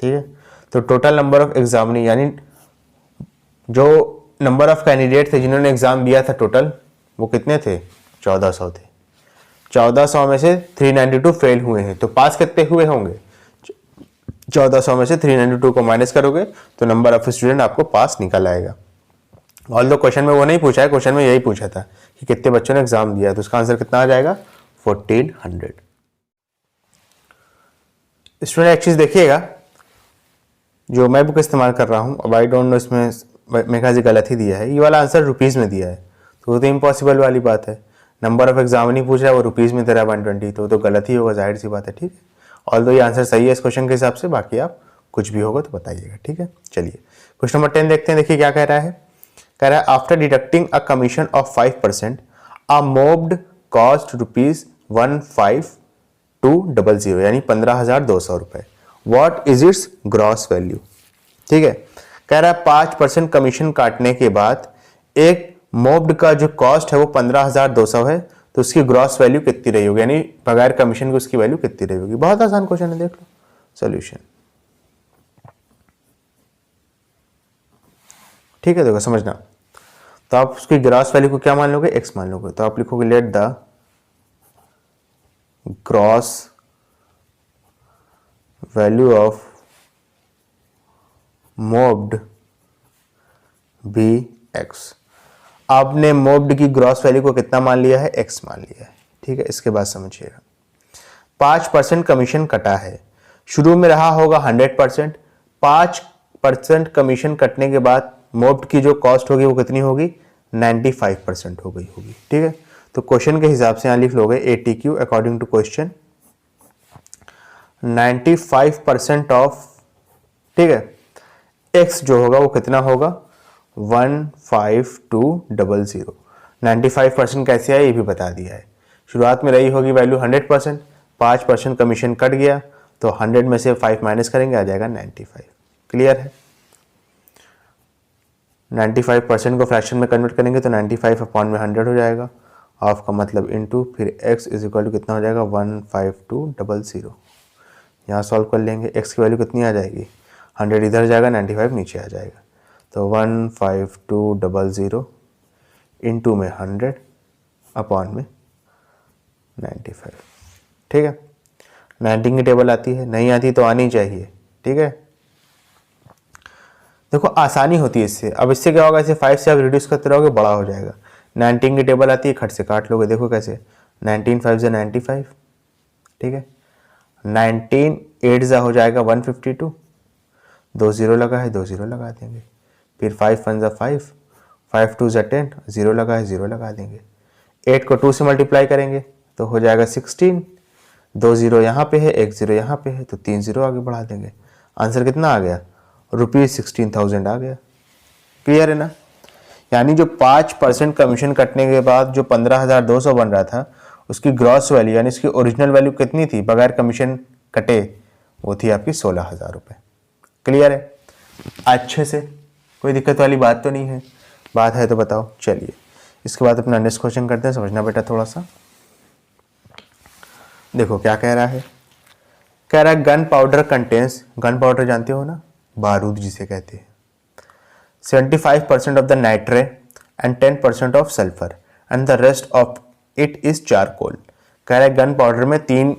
ठीक है, तो टोटल नंबर ऑफ एग्जामिनी, यानी जो नंबर ऑफ कैंडिडेट थे जिन्होंने एग्जाम दिया था टोटल, वो कितने थे 1400 थे। 1400 में से 392 फेल हुए हैं, तो पास कितने हुए होंगे, 1400 में से 392 को माइनस करोगे तो नंबर ऑफ स्टूडेंट आपको पास निकल आएगा। ऑल दो क्वेश्चन में वो नहीं पूछा है, क्वेश्चन में यही पूछा था कि कितने बच्चों ने एग्जाम दिया, तो उसका आंसर कितना आ जाएगा 1400। स्टूडेंट एक चीज देखिएगा, जो मैं बुक इस्तेमाल कर रहा हूँ, अब आई डोंट नो इसमें मेरे ख्याल से गलत ही दिया है, ये वाला आंसर रुपीज़ में दिया है, तो वो तो इम्पॉसिबल वाली बात है। नंबर ऑफ एग्जाम नहीं पूछ रहा है, वो रुपीज़ में दे रहा है 120, तो गलत ही होगा, जाहिर सी बात है। ठीक है, ऑल दो ये आंसर सही है इस क्वेश्चन के हिसाब से, बाकी आप कुछ भी होगा तो बताइएगा। ठीक है, चलिए क्वेश्चन नंबर 10 देखते हैं। देखिए क्या कह रहा है, कह रहा है after deducting a commission of 5% a moped cost ₹15200, यानी 15,200 रुपये। What is its gross value. ठीक है, कह रहा है 5% कमीशन काटने के बाद एक मोब्ड का जो कॉस्ट है वो 15,200 है, तो उसकी ग्रॉस वैल्यू कितनी रही होगी, यानी बगैर कमीशन की उसकी वैल्यू कितनी रही होगी। बहुत आसान क्वेश्चन है, देख लो सॉल्यूशन। ठीक है, देखो समझना, तो आप उसकी ग्रॉस वैल्यू को क्या मान लोगे, एक्स मान लोगे, तो आप लिखोगे let the gross value of moped be x. आपने मोब्ड की ग्रॉस वैल्यू को कितना मान लिया है, एक्स मान लिया है। ठीक है, इसके बाद समझिएगा 5% कमीशन कटा है, शुरू में रहा होगा 100%, 5% कमीशन कटने के बाद मोब्ड की जो कॉस्ट होगी वो कितनी होगी, 95% हो गई होगी। ठीक है, तो क्वेश्चन के हिसाब से यहाँ लिख लोगे ATQ according to question 95% of, ठीक है, एक्स जो होगा वो कितना होगा 15200। 95% कैसे आया ये भी बता दिया है। शुरुआत में रही होगी वैल्यू 100%, 5% कमीशन कट गया तो 100 में से 5 माइनस करेंगे आ जाएगा 95। क्लियर है। 95% को फ्रैक्शन में कन्वर्ट करेंगे तो 95 अपॉन में 100 हो जाएगा, ऑफ का मतलब इनटू फिर x इज इक्वल टू कितना हो जाएगा 15200। यहाँ सॉल्व कर लेंगे, x की वैल्यू कितनी आ जाएगी, 100 इधर जाएगा 95 नीचे आ जाएगा, तो 15200 इंटू में 100 अपॉन में 95। ठीक है, 19 की टेबल आती है, नहीं आती तो आनी चाहिए। ठीक है, देखो आसानी होती है इससे। अब इससे क्या होगा, इसे 5 से आप रिड्यूस करते रहोगे बड़ा हो जाएगा। 19 की टेबल आती है, खट से काट लोगे, देखो कैसे 19 5 से 95। ठीक है, 19 8 जा हो जाएगा 152, 2 0 लगा है 2 0 लगा देंगे, फिर 5 1 जा 5, 5 2 जा 10, 0 लगा है 0 लगा देंगे, 8 को 2 से मल्टीप्लाई करेंगे तो हो जाएगा 16, 2 0 यहाँ पे है 1 0 यहाँ पे है तो 3 0 आगे बढ़ा देंगे। आंसर कितना आ गया, ₹16,000 आ गया। क्लियर है ना। यानी जो 5% कमीशन कटने के बाद जो 15,200 बन रहा था उसकी ग्रॉस वैल्यू यानी इसकी ओरिजिनल वैल्यू कितनी थी बगैर कमीशन कटे, वो थी आपकी 16,000 रुपये। क्लियर है, अच्छे से, कोई दिक्कत वाली बात तो नहीं है, बात है तो बताओ। चलिए इसके बाद अपना नेक्स्ट क्वेश्चन करते हैं, समझना बेटा थोड़ा सा। देखो क्या कह रहा है, कह रहा है gun powder contains, gun powder जानते हो ना, बारूद जिसे कहते हैं, 75% of the nitre and 10% of sulphur and the rest of it is charcoal. कह रहा है गन पाउडर में 3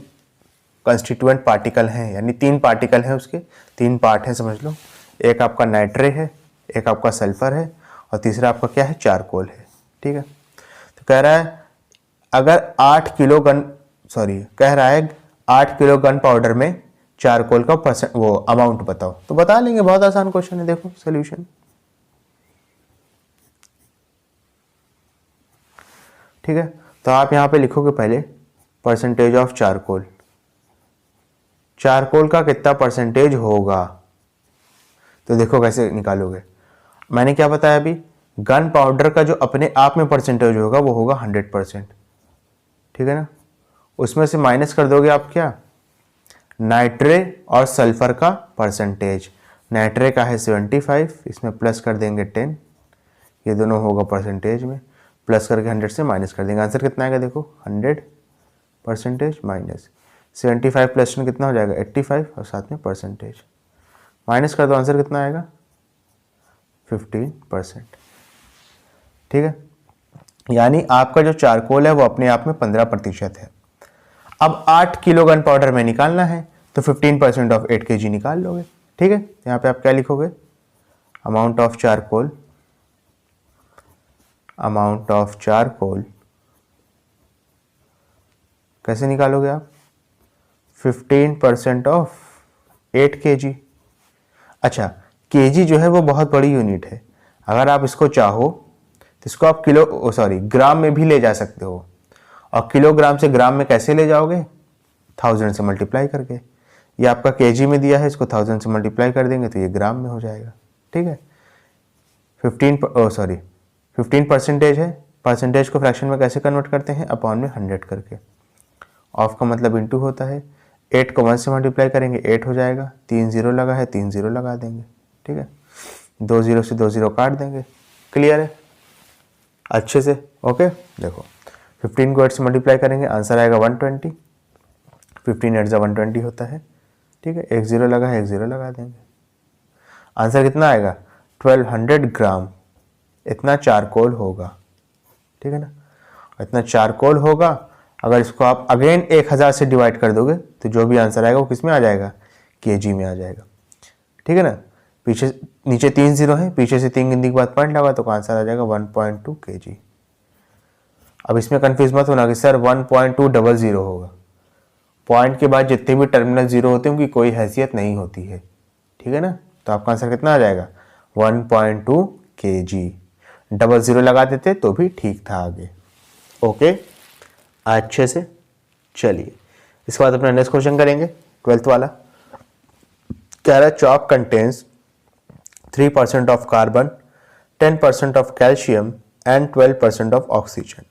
कंस्टिट्यूएंट पार्टिकल हैं, यानी 3 पार्टिकल हैं, उसके 3 पार्ट हैं समझ लो। एक आपका नाइट्रे है, एक आपका सल्फर है और तीसरा आपका क्या है, चारकोल है। ठीक है, तो कह रहा है अगर 8 किलो गन पाउडर में चारकोल का वो अमाउंट बताओ, तो बता लेंगे, बहुत आसान क्वेश्चन है। देखो सॉल्यूशन, ठीक है, तो आप यहां पे लिखोगे पहले परसेंटेज ऑफ चारकोल, चारकोल का कितना परसेंटेज होगा, तो देखो कैसे निकालोगे। मैंने क्या बताया अभी, गन पाउडर का जो अपने आप में परसेंटेज होगा वो होगा 100%। ठीक है ना, उसमें से माइनस कर दोगे आप क्या, नाइट्रे और सल्फर का परसेंटेज। नाइट्रे का है 75, इसमें प्लस कर देंगे 10, ये दोनों होगा परसेंटेज में, प्लस करके 100 से माइनस कर देंगे। आंसर कितना आएगा देखो, 100% माइनस 75 प्लस 10 कितना हो जाएगा 85 और साथ में परसेंटेज माइनस कर दो, आंसर कितना आएगा 15%। ठीक है, यानी आपका जो चारकोल है वो अपने आप में 15% है। अब 8 किलो गन पाउडर में निकालना है तो 15% ऑफ 8 kg निकाल लोगे। ठीक है, यहाँ पे आप क्या लिखोगे, अमाउंट ऑफ चारकोल कैसे निकालोगे आप, 15% ऑफ 8 kg। अच्छा, kg जो है वो बहुत बड़ी यूनिट है, अगर आप इसको चाहो तो इसको आप ग्राम में भी ले जा सकते हो, और किलोग्राम से ग्राम में कैसे ले जाओगे, 1000 से मल्टीप्लाई करके। ये आपका केजी में दिया है, इसको 1000 से मल्टीप्लाई कर देंगे तो ये ग्राम में हो जाएगा। ठीक है, 15% है, परसेंटेज को फ्रैक्शन में कैसे कन्वर्ट करते हैं, अपॉन में 100 करके, ऑफ का मतलब इनटू होता है। 8 को 1 से मल्टीप्लाई करेंगे 8 हो जाएगा, 3 0 लगा है 3 0 लगा देंगे। ठीक है, 2 0 से 2 0 काट देंगे। क्लियर है अच्छे से। ओके, देखो 15 को 8 से मल्टीप्लाई करेंगे, आंसर आएगा 120, 15 8 120 होता है। ठीक है, 1 0 लगा है 1 0 लगा देंगे, आंसर कितना आएगा 1200 ग्राम, इतना चारकोल होगा। ठीक है ना, इतना चारकोल होगा। अगर इसको आप अगेन 1000 से डिवाइड कर दोगे तो जो भी आंसर आएगा वो किस में आ जाएगा, केजी में आ जाएगा। ठीक है ना, पीछे नीचे 3 जीरो है, पीछे से 3 गिनती के बाद पॉइंट लगा तो आंसर आ जाएगा 1.2 kg। अब इसमें कंफ्यूज मत होना कि सर 1.200 होगा। पॉइंट के बाद जितने भी टर्मिनल जीरो होते हैं उनकी कोई हैसियत नहीं होती है, ठीक है ना। तो आपका आंसर कितना आ जाएगा 1.2 kg। 00 लगा देते तो भी ठीक था आगे। ओके, अच्छे से चलिए इसके बाद अपना नेक्स्ट क्वेश्चन करेंगे 12th वाला। कह रहा है chalk contains 3% of carbon, 10% of calcium and 12% of oxygen.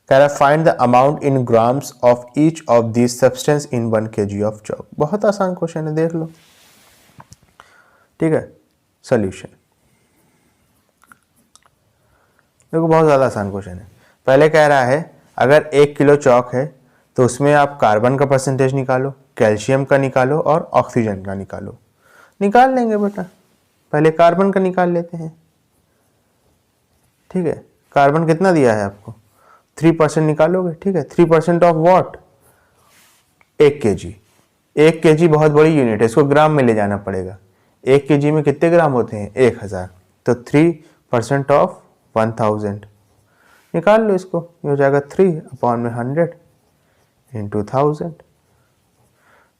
कह रहा है find the amount in grams of each of these substance in 1 kg of chalk। बहुत आसान क्वेश्चन है, देख लो, ठीक है। सॉल्यूशन देखो, बहुत ज़्यादा आसान क्वेश्चन है। पहले कह रहा है अगर 1 किलो चौक है तो उसमें आप कार्बन का परसेंटेज निकालो, कैल्शियम का निकालो और ऑक्सीजन का निकालो। निकाल लेंगे बेटा, पहले कार्बन का निकाल लेते हैं, ठीक है। कार्बन कितना दिया है आपको, 3% निकालोगे, ठीक है। 3% ऑफ व्हाट, 1 kg। 1 kg बहुत बड़ी यूनिट है, इसको ग्राम में ले जाना पड़ेगा। 1 kg में कितने ग्राम होते हैं, 1000। तो 3% ऑफ 1000 निकाल लो इसको, ये हो जाएगा 3/100 इंटू 1000।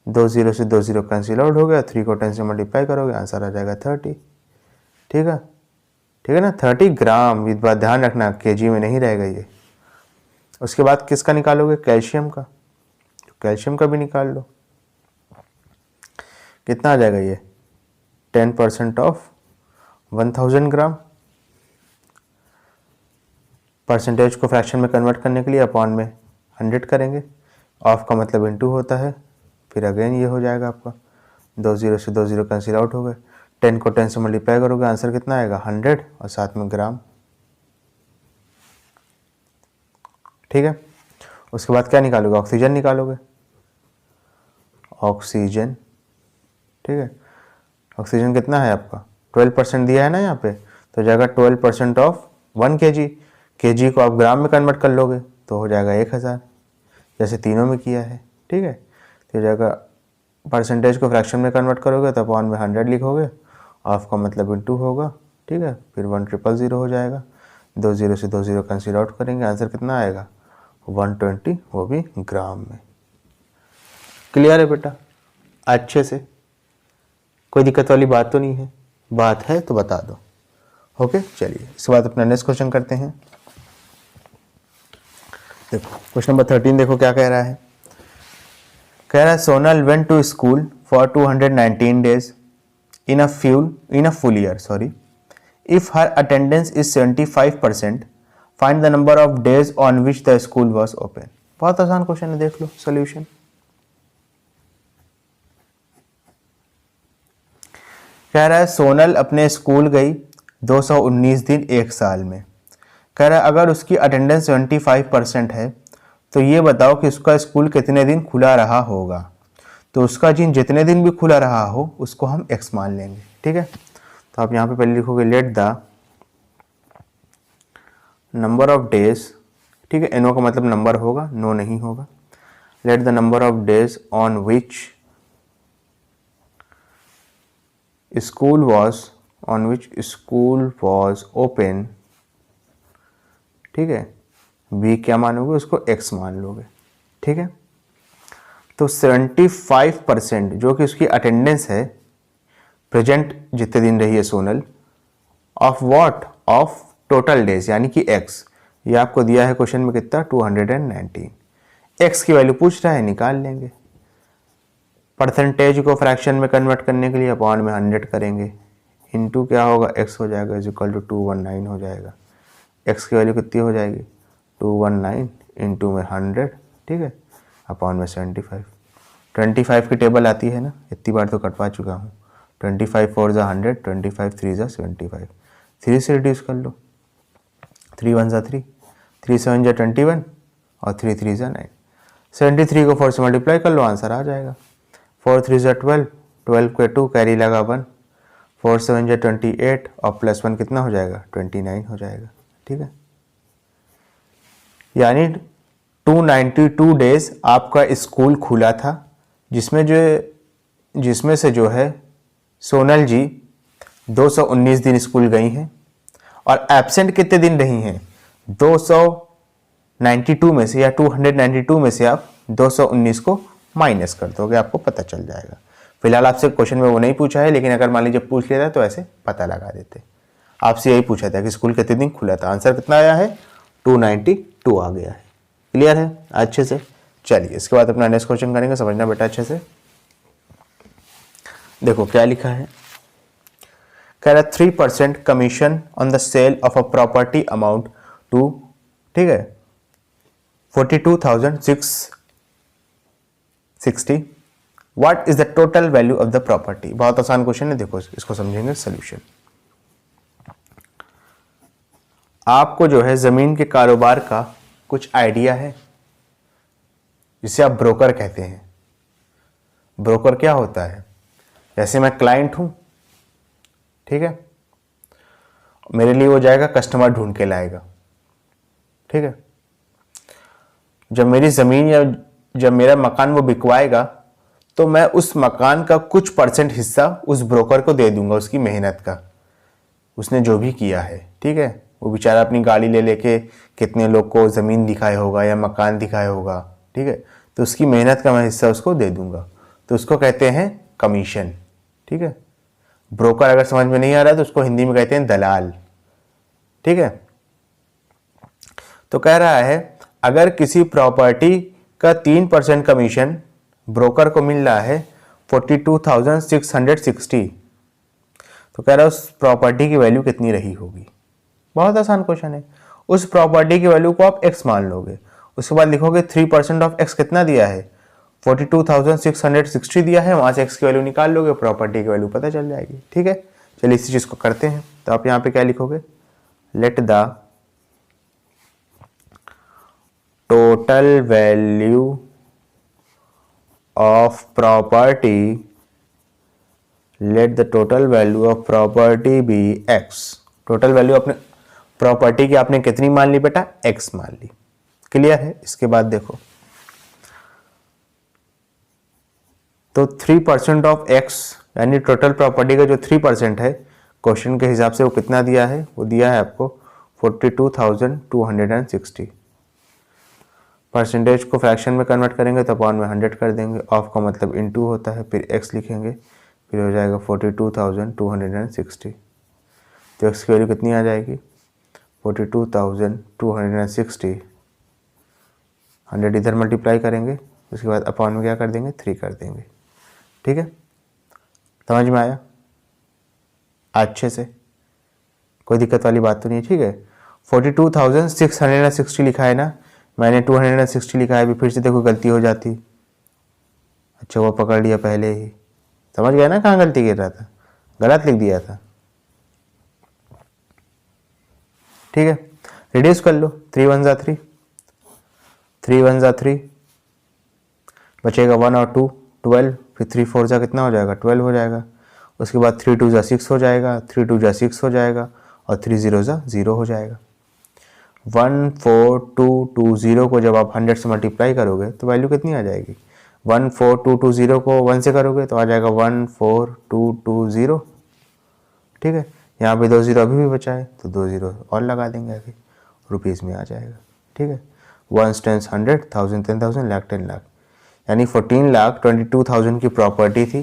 2 0 से 2 0 कैंसिल आउट हो गया, 3 को 10 से मल्टीप्लाई करोगे आंसर आ जाएगा 30, ठीक है, ठीक है ना। 30 ग्राम, इस बात ध्यान रखना, केजी में नहीं रहेगा ये। उसके बाद किसका निकालोगे, कैल्शियम का, तो कैल्शियम का भी निकाल लो। कितना आ जाएगा ये, 10% ऑफ 1000 ग्राम। परसेंटेज को फ्रैक्शन में कन्वर्ट करने के लिए अपॉन में 100 करेंगे, ऑफ का मतलब इनटू होता है, फिर अगेन ये हो जाएगा आपका 2 0 से 2 0 कैंसिल आउट हो गए। 10 को 10 से मल्टीप्लाई करोगे आंसर कितना आएगा 100 और साथ में ग्राम, ठीक है। उसके बाद क्या निकालोगे, ऑक्सीजन निकालोगे, ऑक्सीजन, ठीक है। ऑक्सीजन कितना है आपका, 12% दिया है ना यहाँ पे, तो जाएगा 12% ऑफ 1 kg। kg को आप ग्राम में कन्वर्ट कर लोगे तो हो जाएगा 1000, जैसे तीनों में किया है, ठीक है। तो जाएगा परसेंटेज को फ्रैक्शन में कन्वर्ट करोगे तो अपॉन में 100 लिखोगे, ऑफ का मतलब इनटू होगा, ठीक है। फिर 1000 हो जाएगा, 2 0 से 2 0 कैंसिल आउट करेंगे, आंसर कितना आएगा 120, वो भी ग्राम में। क्लियर है बेटा, अच्छे से, कोई दिक्कत वाली बात तो नहीं है, बात है तो बता दो। ओके, चलिए इसके बाद अपना नेक्स्ट क्वेश्चन करते हैं। देखो क्वेश्चन नंबर 13 देखो क्या कह रहा है। कह रहा है Sonal went to school for 219 days in a full year, sorry. If her attendance is 75%, find the number of days on which the school was open. बहुत आसान क्वेश्चन है, देख लो सॉल्यूशन। कह रहा है सोनल अपने स्कूल गई 219 दिन एक साल में। कह रहा है अगर उसकी अटेंडेंस 75% है तो ये बताओ कि उसका स्कूल कितने दिन खुला रहा होगा। तो उसका जितने दिन भी खुला रहा हो उसको हम x मान लेंगे, ठीक है। तो आप यहाँ पे पहले लिखोगे let the number of days, ठीक है। एनो का मतलब नंबर होगा, नो नहीं होगा। Late the number of days on which school was open, ठीक है। बी क्या मानोगे, उसको x मान लोगे, ठीक है। तो 75% जो कि उसकी अटेंडेंस है, प्रेजेंट जितने दिन रही है Sonal, of what, of total days यानी कि x। ये आपको दिया है क्वेश्चन में कितना 219। x की वैल्यू पूछ रहा है, निकाल लेंगे। परसेंटेज को फ्रैक्शन में कन्वर्ट करने के लिए अपॉन में 100 करेंगे, इनटू क्या होगा x हो जाएगा इज इक्वल टू 219 हो जाएगा। x की वैल्यू कितनी हो जाएगी 219 इंटू में 100, ठीक है, अपॉन में 75। 25 की टेबल आती है ना, इतनी बार तो कटवा चुका हूँ। 25 4 ज़ा 100, 25 3 ज़ा 75। 3 से रिड्यूस कर लो, 3 1 ज़ा 3, 3 7 ज़ा 21 और 3 3 ज़ा 9। 73 को 4 से मल्टीप्लाई कर लो, आंसर आ जाएगा। 4 3 ज़ा 12, 12 के 2 कैरी लगा 1, 4 7 ज़ा 28 और प्लस 1 कितना हो जाएगा 29 हो जाएगा, ठीक है। यानी 292 डेज आपका स्कूल खुला था, जिसमें से जो है सोनल जी 219 दिन स्कूल गई हैं और एब्सेंट कितने दिन रही हैं, 292 में से या 292 में से आप 219 को माइनस कर दोगे, आपको पता चल जाएगा। फिलहाल आपसे क्वेश्चन में वो नहीं पूछा है, लेकिन अगर मान लीजिए पूछ लेता तो ऐसे पता लगा देते। आपसे यही पूछा था कि स्कूल कितने दिन खुला था, आंसर कितना आया है 292 आ गया है। क्लियर है अच्छे से। चलिए इसके बाद अपना नेक्स्ट क्वेश्चन करेंगे, समझना बेटा अच्छे से। देखो क्या लिखा है, कह रहा 3% commission on the sale of a property amount to, ठीक है, 42,660। What is the total value of the property. बहुत आसान क्वेश्चन है, देखो इसको समझेंगे सोल्यूशन। आपको जो है जमीन के कारोबार का कुछ आइडिया है, जिसे आप ब्रोकर कहते हैं। ब्रोकर क्या होता है, जैसे मैं क्लाइंट हूं, ठीक है, मेरे लिए वो जाएगा कस्टमर ढूंढ के लाएगा, ठीक है। जब मेरी जमीन या जब मेरा मकान वो बिकवाएगा तो मैं उस मकान का कुछ परसेंट हिस्सा उस ब्रोकर को दे दूंगा, उसकी मेहनत का, उसने जो भी किया है, ठीक है। वो बेचारा अपनी गाड़ी ले लेके कितने लोग को ज़मीन दिखाया होगा या मकान दिखाया होगा, ठीक है, तो उसकी मेहनत का मैं हिस्सा उसको दे दूंगा, तो उसको कहते हैं कमीशन, ठीक है। ब्रोकर अगर समझ में नहीं आ रहा है तो उसको हिंदी में कहते हैं दलाल, ठीक है। तो कह रहा है अगर किसी प्रॉपर्टी का 3% कमीशन ब्रोकर को मिल रहा है 42,660, तो कह रहा है उस प्रॉपर्टी की वैल्यू कितनी रही होगी। बहुत आसान क्वेश्चन है। उस प्रॉपर्टी की वैल्यू को आप x मान लोगे, उसके बाद लिखोगे 3% ऑफ x कितना दिया है, 42,660 दिया है, वहां से x की वैल्यू निकाल लोगे, प्रॉपर्टी की वैल्यू पता चल जाएगी, ठीक है। चलिए इसी चीज को करते हैं। तो आप यहाँ पे क्या लिखोगे, let the total value of property, let the total value of property be x। Total value अपने प्रॉपर्टी की आपने कितनी मान ली बेटा, x मान ली। क्लियर है। इसके बाद देखो, तो 3% ऑफ x यानी टोटल प्रॉपर्टी का जो 3% है, क्वेश्चन के हिसाब से वो कितना दिया है, वो दिया है आपको 42,260। परसेंटेज को फ्रैक्शन में कन्वर्ट करेंगे तो अपॉन में 100 कर देंगे, ऑफ का मतलब इनटू होता है, फिर x लिखेंगे, फिर हो जाएगा 42,260। तो x की वैल्यू कितनी आ जाएगी, 42,260, 100 इधर मल्टीप्लाई करेंगे, उसके बाद अपॉन में क्या कर देंगे, 3 कर देंगे, ठीक है। समझ में आया अच्छे से, कोई दिक्कत वाली बात तो नहीं है, ठीक है। 42,660 लिखा है ना, मैंने 260 लिखा है, अभी फिर से देखो गलती हो जाती। अच्छा वो पकड़ लिया पहले ही, समझ गया ना कहाँ गलती कर रहा था, गलत लिख दिया था, ठीक है। रिड्यूस कर लो, 3 1 जा 3, 3 1 जा 3, बचेगा 1 और 2 12, फिर 3 4 जा कितना हो जाएगा, 12 हो जाएगा। उसके बाद 3 2 जा 6 हो जाएगा, 3 2 जा 6 हो जाएगा, और 3 0 जा 0 हो जाएगा। 14220 को जब आप 100 से मल्टीप्लाई करोगे तो वैल्यू कितनी आ जाएगी, 14220 को 1 से करोगे तो आ जाएगा 14220, ठीक है। यहाँ पे 2 0 अभी भी बचा है तो 2 0 और लगा देंगे अभी, रुपीज़ में आ जाएगा, ठीक है। 1 10 100, 1000 10,000, लाख 10 लाख, यानी 14,22,000 की प्रॉपर्टी थी,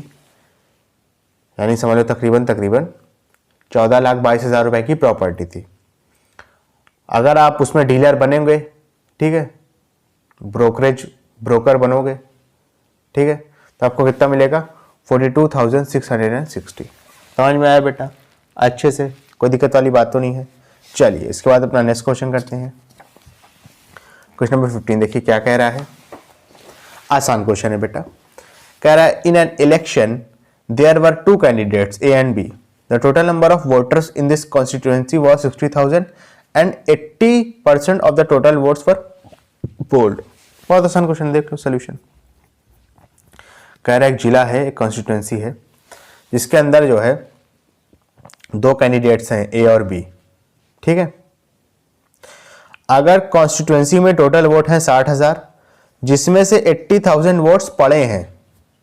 यानी समझ लो तकरीबन 14,22,000 रुपए की प्रॉपर्टी थी। अगर आप उसमें डीलर बनेंगे, ठीक है, ब्रोकर बनोगे, ठीक है, तो आपको कितना मिलेगा, 42,660। समझ में आया बेटा अच्छे से, कोई दिक्कत वाली बात तो नहीं है। चलिए इसके बाद अपना नेक्स्ट क्वेश्चन करते हैं। क्वेश्चन नंबर 15 देखिए क्या कह रहा है, आसान क्वेश्चन है बेटा। कह रहा है in an election there were 2 candidates A and B, the total number of voters in this constituency was 60,000 and 80% of the total votes for polled. बहुत आसान क्वेश्चन, देख लो सोल्यूशन। कह रहा है एक जिला है, एक कॉन्स्टिट्यूएंसी है, जिसके अंदर जो है 2 कैंडिडेट्स हैं ए और बी, ठीक है। अगर कॉन्स्टिट्यूएंसी में टोटल वोट हैं 60,000, जिसमें से 80,000 वोट्स पड़े हैं।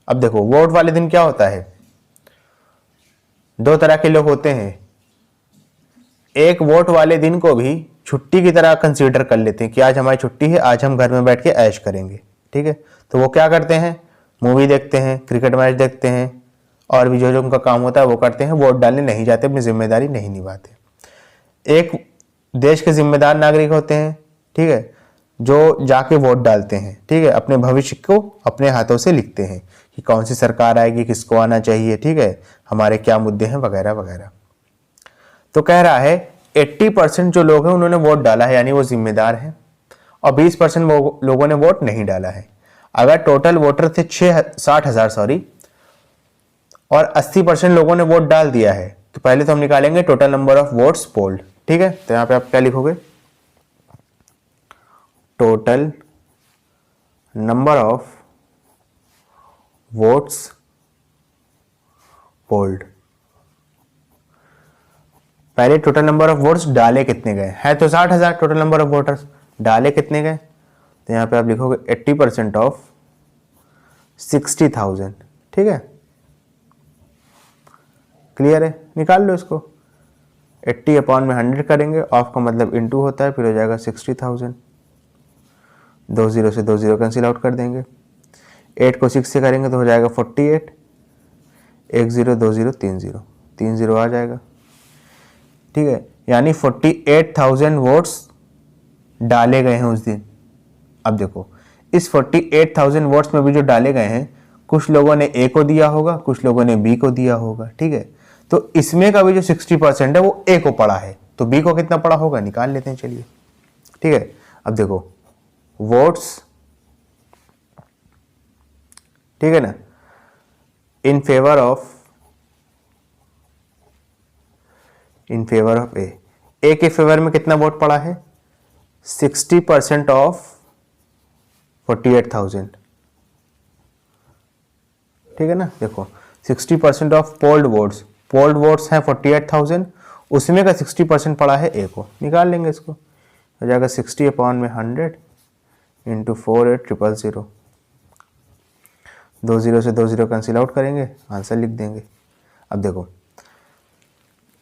अब देखो वोट वाले दिन क्या होता है, दो तरह के लोग होते हैं, एक वोट वाले दिन को भी छुट्टी की तरह कंसीडर कर लेते हैं कि आज हमारी छुट्टी है, आज हम घर में बैठ के ऐश करेंगे, ठीक है। तो वो क्या करते हैं, मूवी देखते हैं, क्रिकेट मैच देखते हैं, और भी जो जो उनका काम होता है वो करते हैं, वोट डालने नहीं जाते, अपनी जिम्मेदारी नहीं निभाते। एक देश के जिम्मेदार नागरिक होते हैं, ठीक है, जो जाके वोट डालते हैं, ठीक है, अपने भविष्य को अपने हाथों से लिखते हैं कि कौन सी सरकार आएगी, किसको आना चाहिए, ठीक है, हमारे क्या मुद्दे हैं वगैरह वगैरह। तो कह रहा है 80% जो लोग हैं उन्होंने वोट डाला है, यानी वो जिम्मेदार हैं, और 20% लोगों ने वोट नहीं डाला है। अगर टोटल वोटर थे 60,000 और 80% लोगों ने वोट डाल दिया है, तो पहले तो हम निकालेंगे total number of votes polled, ठीक है। तो यहां पे आप क्या लिखोगे, total number of votes polled. पहले टोटल नंबर ऑफ वोट्स डाले कितने गए हैं, तो 60,000 टोटल नंबर ऑफ वोटर्स, डाले कितने गए, तो यहां पे आप लिखोगे 80% ऑफ 60,000, ठीक है। क्लियर है, निकाल लो इसको। 80 अपॉन में 100 करेंगे, ऑफ का मतलब इनटू होता है, फिर हो जाएगा 60,000। 2 0 से 2 0 कैंसिल आउट कर देंगे। 8 को 6 से करेंगे तो हो जाएगा 48। 1 0 2 0 3 0 3 0 आ जाएगा, ठीक है। यानी 48,000 वोट्स डाले गए हैं उस दिन। अब देखो इस 48,000 वोट्स में भी जो डाले गए हैं, कुछ लोगों ने ए को दिया होगा, कुछ लोगों ने बी को दिया होगा, ठीक है। तो इसमें का भी जो 60% है वो ए को पड़ा है, तो बी को कितना पड़ा होगा निकाल लेते हैं, चलिए, ठीक है। अब देखो वोट्स, ठीक है ना, इन फेवर ऑफ ए के फेवर में कितना वोट पड़ा है, 60% ऑफ 48,000, ठीक है ना। देखो 60% ऑफ पोल्ड वोट्स हैं 48,000, उसमें का 60% पड़ा है ए को, निकाल लेंगे इसको, हो जाएगा 60 अपॉन में 100 इंटू 48,000। 2 0 से 2 0 कैंसिल आउट करेंगे, आंसर लिख देंगे। अब देखो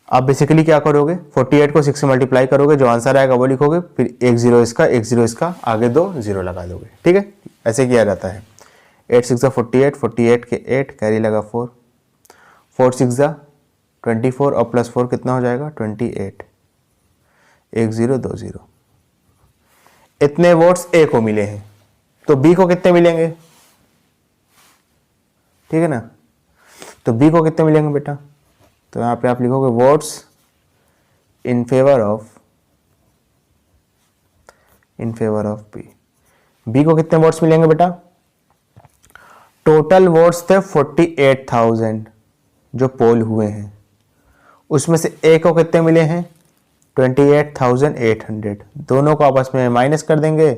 आप बेसिकली क्या करोगे, 48 को 6 से मल्टीप्लाई करोगे, जो आंसर आएगा वो लिखोगे, फिर 1 0 इसका 1 0 इसका, आगे 2 0 लगा दोगे, ठीक है। ऐसे किया जाता है। 8 6 48, 48 के 8 कैरी लगा 4, 4 6 24 और प्लस 4 कितना हो जाएगा 28। 1 0 2 0, इतने वोट्स ए को मिले हैं, तो बी को कितने मिलेंगे, ठीक है ना। तो बी को कितने मिलेंगे बेटा, तो यहां पे आप लिखोगे votes in favour of B को कितने वोट्स मिलेंगे बेटा, टोटल वोट्स थे 48,000 जो पोल हुए हैं, उसमें से ए को कितने मिले हैं 28,800, दोनों को आपस में माइनस कर देंगे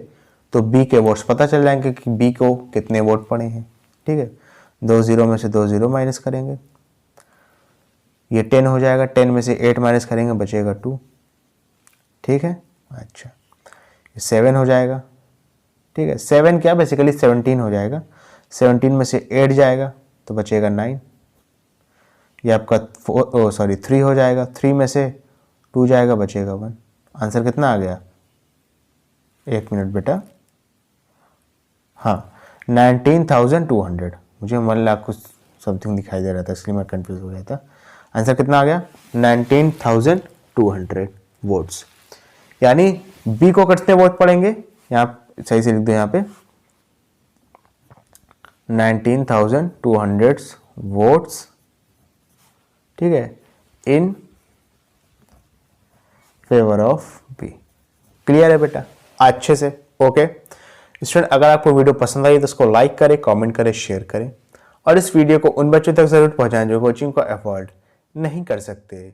तो बी के वोट्स पता चल जाएंगे कि बी को कितने वोट पड़े हैं, ठीक है। 2 0 में से 2 0 माइनस करेंगे, ये 10 हो जाएगा, 10 में से 8 माइनस करेंगे बचेगा 2, ठीक है। अच्छा ये 7 हो जाएगा, ठीक है। 7 क्या बेसिकली 17 हो जाएगा, 17 में से 8 जाएगा तो बचेगा 9, ये आपका 3 हो जाएगा, 3 में से 2 जाएगा बचेगा 1। आंसर कितना आ गया, 1 मिनट बेटा, हाँ 19,200। मुझे 1 लाख कुछ समथिंग दिखाई दे रहा था इसलिए मैं कंफ्यूज हो गया था। आंसर कितना आ गया 19,200 वोट्स, यानी बी को कितने वोट पड़ेंगे, यहाँ सही से लिख दो, यहाँ पे 19,200 वोट्स, ठीक है, in favour of B. Clear है बेटा अच्छे से, ओके। स्टूडेंट अगर आपको वीडियो पसंद आई तो उसको लाइक करें, कमेंट करें, शेयर करें, और इस वीडियो को उन बच्चों तक जरूर पहुंचाएं जो कोचिंग को अफोर्ड नहीं कर सकते।